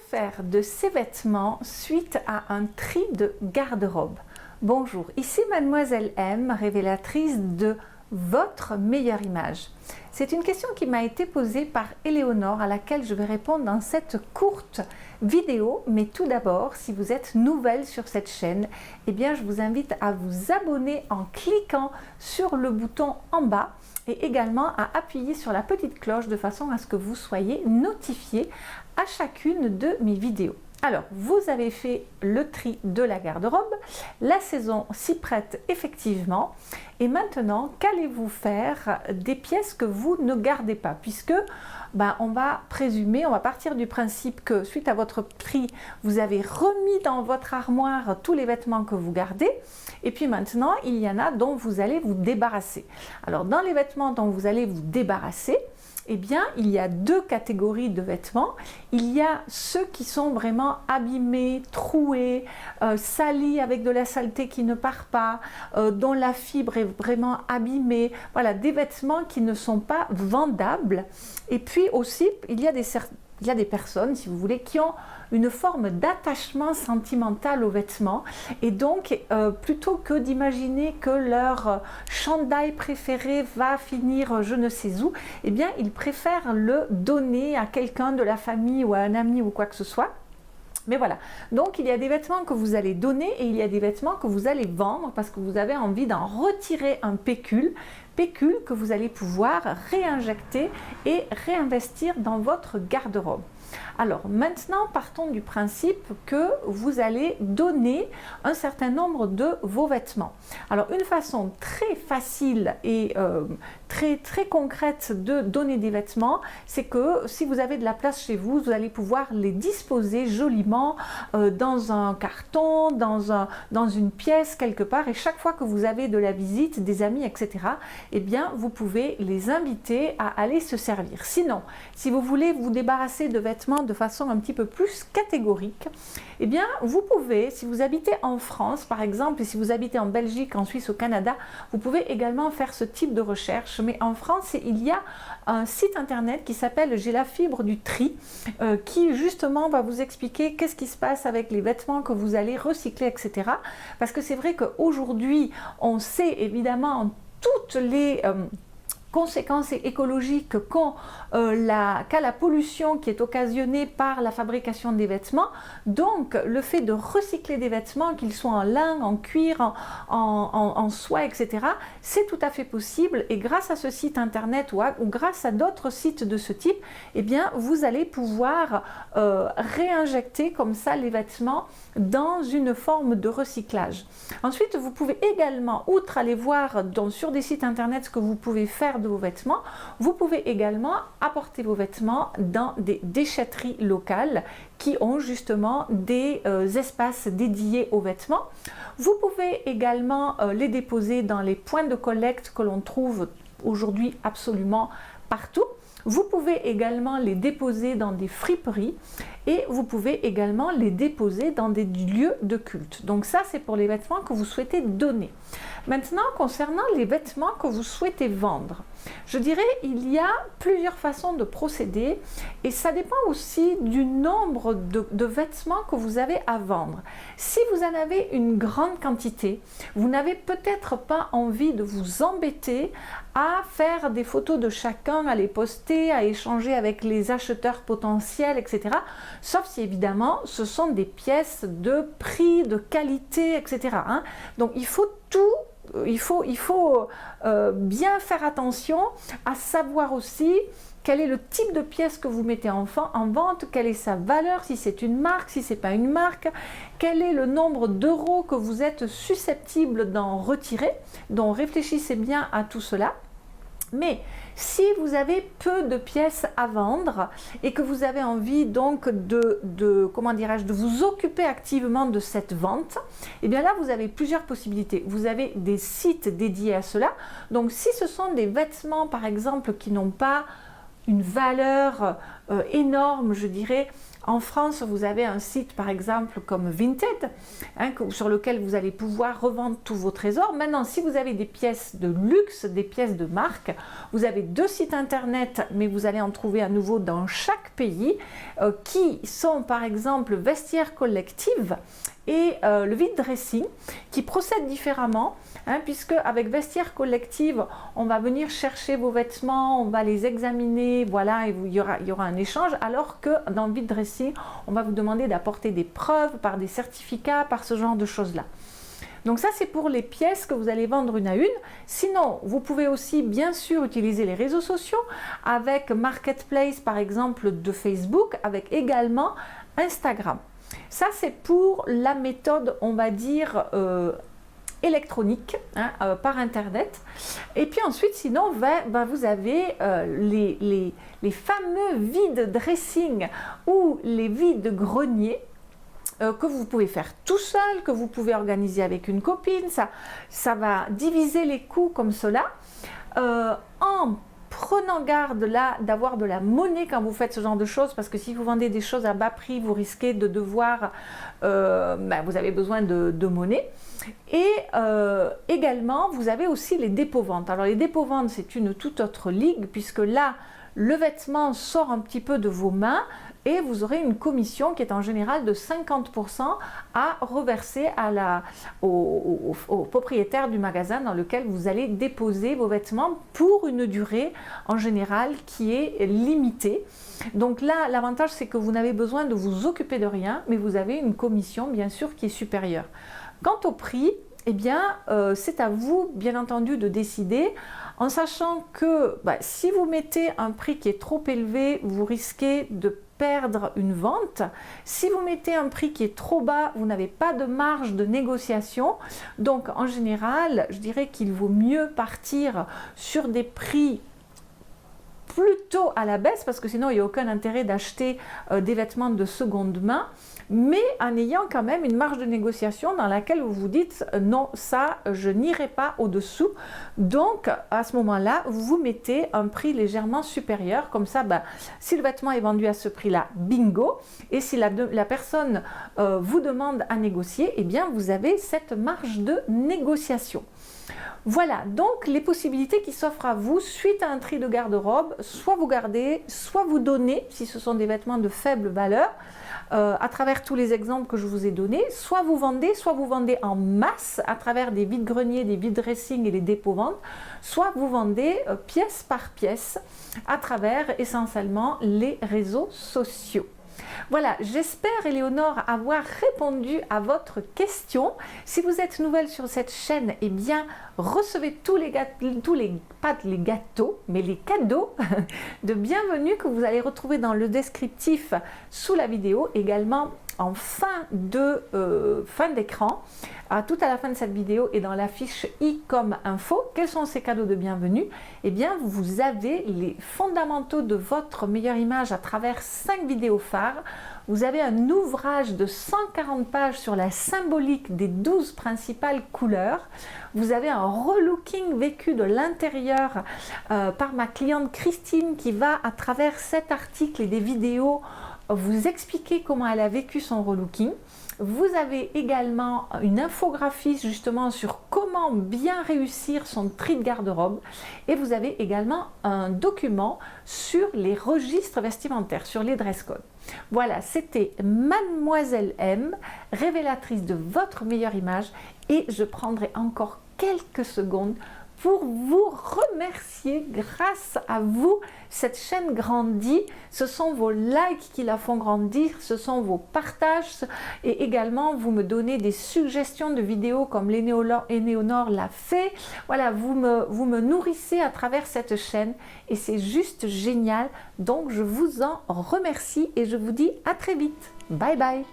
faire de ces vêtements suite à un tri de garde-robe? Bonjour, ici Mademoiselle M, révélatrice de votre meilleure image. C'est une question qui m'a été posée par Éléonore à laquelle je vais répondre dans cette courte vidéo. Mais tout d'abord, si vous êtes nouvelle sur cette chaîne, eh bien je vous invite à vous abonner en cliquant sur le bouton en bas et également à appuyer sur la petite cloche de façon à ce que vous soyez notifié à chacune de mes vidéos. Alors, vous avez fait le tri de la garde-robe, la saison s'y prête effectivement, et maintenant, qu'allez-vous faire des pièces que vous ne gardez pas? Puisque, on va partir du principe que suite à votre tri, vous avez remis dans votre armoire tous les vêtements que vous gardez, et puis maintenant, il y en a dont vous allez vous débarrasser. Alors, dans les vêtements dont vous allez vous débarrasser, eh bien, il y a deux catégories de vêtements. Il y a ceux qui sont vraiment abîmés, troués, salis avec de la saleté qui ne part pas, dont la fibre est vraiment abîmée. Voilà, des vêtements qui ne sont pas vendables. Et puis aussi, il y a des personnes, si vous voulez, qui ont une forme d'attachement sentimental aux vêtements et donc plutôt que d'imaginer que leur chandail préféré va finir je ne sais où, eh bien ils préfèrent le donner à quelqu'un de la famille ou à un ami ou quoi que ce soit. Mais voilà, donc il y a des vêtements que vous allez donner et il y a des vêtements que vous allez vendre parce que vous avez envie d'en retirer un pécule que vous allez pouvoir réinjecter et réinvestir dans votre garde-robe. Alors maintenant, partons du principe que vous allez donner un certain nombre de vos vêtements. Alors une façon très facile et très concrète de donner des vêtements, c'est que si vous avez de la place chez vous, vous allez pouvoir les disposer joliment dans un carton, dans une pièce quelque part, et chaque fois que vous avez de la visite, des amis, etc., eh bien vous pouvez les inviter à aller se servir. Sinon, si vous voulez vous débarrasser de vêtements de façon un petit peu plus catégorique, eh bien vous pouvez, si vous habitez en France par exemple, et si vous habitez en Belgique, en Suisse, au Canada, vous pouvez également faire ce type de recherche. Mais en France, il y a un site internet qui s'appelle J'ai la fibre du tri, qui justement va vous expliquer qu'est-ce qui se passe avec les vêtements que vous allez recycler, etc. Parce que c'est vrai qu'aujourd'hui, on sait évidemment toutes les conséquences écologiques qu'a la pollution qui est occasionnée par la fabrication des vêtements. Donc le fait de recycler des vêtements, qu'ils soient en lin, en cuir, en soie, etc., c'est tout à fait possible, et grâce à ce site internet ou grâce à d'autres sites de ce type, eh bien vous allez pouvoir réinjecter comme ça les vêtements dans une forme de recyclage. Ensuite, vous pouvez également, outre aller voir sur des sites internet ce que vous pouvez faire de vos vêtements, vous pouvez également apporter vos vêtements dans des déchetteries locales qui ont justement des espaces dédiés aux vêtements. Vous pouvez également les déposer dans les points de collecte que l'on trouve aujourd'hui absolument partout. Vous pouvez également les déposer dans des friperies et vous pouvez également les déposer dans des lieux de culte. Donc ça, c'est pour les vêtements que vous souhaitez donner. Maintenant, concernant les vêtements que vous souhaitez vendre, je dirais il y a plusieurs façons de procéder et ça dépend aussi du nombre de vêtements que vous avez à vendre. Si vous en avez une grande quantité, vous n'avez peut-être pas envie de vous embêter à faire des photos de chacun, à les poster, à échanger avec les acheteurs potentiels, etc. Sauf si évidemment ce sont des pièces de prix, de qualité, etc. Donc il faut bien faire attention à savoir aussi quel est le type de pièce que vous mettez en vente, quelle est sa valeur, si c'est une marque, si c'est pas une marque, quel est le nombre d'euros que vous êtes susceptible d'en retirer. Donc réfléchissez bien à tout cela. Mais si vous avez peu de pièces à vendre et que vous avez envie donc de vous occuper activement de cette vente, et bien là vous avez plusieurs possibilités. Vous avez des sites dédiés à cela. Donc si ce sont des vêtements par exemple qui n'ont pas une valeur énorme, je dirais, En France, vous avez un site par exemple comme Vinted, hein, sur lequel vous allez pouvoir revendre tous vos trésors. Maintenant, si vous avez des pièces de luxe, des pièces de marque, vous avez 2 sites internet, mais vous allez en trouver à nouveau dans chaque pays, qui sont par exemple Vestiaire Collective et le vide dressing, qui procèdent différemment, hein, puisque avec Vestiaire Collective, on va venir chercher vos vêtements, on va les examiner, voilà, et il y aura un échange, alors que dans le vide dressing, on va vous demander d'apporter des preuves par des certificats, par ce genre de choses-là. Donc ça, c'est pour les pièces que vous allez vendre une à une. Sinon, vous pouvez aussi bien sûr utiliser les réseaux sociaux avec Marketplace par exemple de Facebook, avec également Instagram. Ça, c'est pour la méthode, on va dire, électronique, hein, par Internet. Et puis ensuite, sinon, vous avez les fameux vides dressing ou les vides greniers que vous pouvez faire tout seul, que vous pouvez organiser avec une copine. Ça va diviser les coûts comme cela. En prenant garde là d'avoir de la monnaie quand vous faites ce genre de choses, parce que si vous vendez des choses à bas prix, vous risquez de devoir, vous avez besoin de monnaie. Et également, vous avez aussi les dépôts-ventes. Alors les dépôts-ventes, c'est une toute autre ligue, puisque là, le vêtement sort un petit peu de vos mains et vous aurez une commission qui est en général de 50% à reverser au propriétaire du magasin dans lequel vous allez déposer vos vêtements pour une durée en général qui est limitée. Donc là, l'avantage, c'est que vous n'avez besoin de vous occuper de rien, mais vous avez une commission bien sûr qui est supérieure. Quant au prix, eh bien, c'est à vous, bien entendu, de décider, en sachant que si vous mettez un prix qui est trop élevé, vous risquez de perdre une vente. Si vous mettez un prix qui est trop bas, vous n'avez pas de marge de négociation. Donc, en général, je dirais qu'il vaut mieux partir sur des prix plutôt à la baisse, parce que sinon il n'y a aucun intérêt d'acheter des vêtements de seconde main, mais en ayant quand même une marge de négociation dans laquelle vous vous dites non, ça je n'irai pas au-dessous. Donc à ce moment-là, vous mettez un prix légèrement supérieur, comme ça si le vêtement est vendu à ce prix-là, bingo, et si la personne vous demande à négocier, eh bien vous avez cette marge de négociation. Voilà, donc les possibilités qui s'offrent à vous suite à un tri de garde-robe, soit vous gardez, soit vous donnez, si ce sont des vêtements de faible valeur, à travers tous les exemples que je vous ai donnés, soit vous vendez en masse à travers des vides-greniers, des vides-dressing et les dépôts-ventes, soit vous vendez pièce par pièce à travers essentiellement les réseaux sociaux. Voilà, j'espère, Éléonore, avoir répondu à votre question. Si vous êtes nouvelle sur cette chaîne, eh bien, recevez les gâteaux, mais les cadeaux de bienvenue que vous allez retrouver dans le descriptif sous la vidéo, également en fin d'écran, tout à la fin de cette vidéo et dans la fiche i comme info. Quels sont ces cadeaux de bienvenue? Eh bien, vous avez les fondamentaux de votre meilleure image à travers 5 vidéos phares. Vous avez un ouvrage de 140 pages sur la symbolique des 12 principales couleurs. Vous avez un relooking vécu de l'intérieur par ma cliente Christine, qui va à travers cet article et des vidéos vous expliquer comment elle a vécu son relooking. Vous avez également une infographie justement sur comment bien réussir son tri de garde-robe, et vous avez également un document sur les registres vestimentaires, sur les dress codes. Voilà, c'était Mademoiselle M, révélatrice de votre meilleure image, et je prendrai encore quelques secondes pour vous remercier. Grâce à vous, cette chaîne grandit. Ce sont vos likes qui la font grandir, ce sont vos partages, et également vous me donnez des suggestions de vidéos comme Éléonore l'a fait. Voilà, vous me nourrissez à travers cette chaîne et c'est juste génial. Donc je vous en remercie et je vous dis à très vite. Bye bye.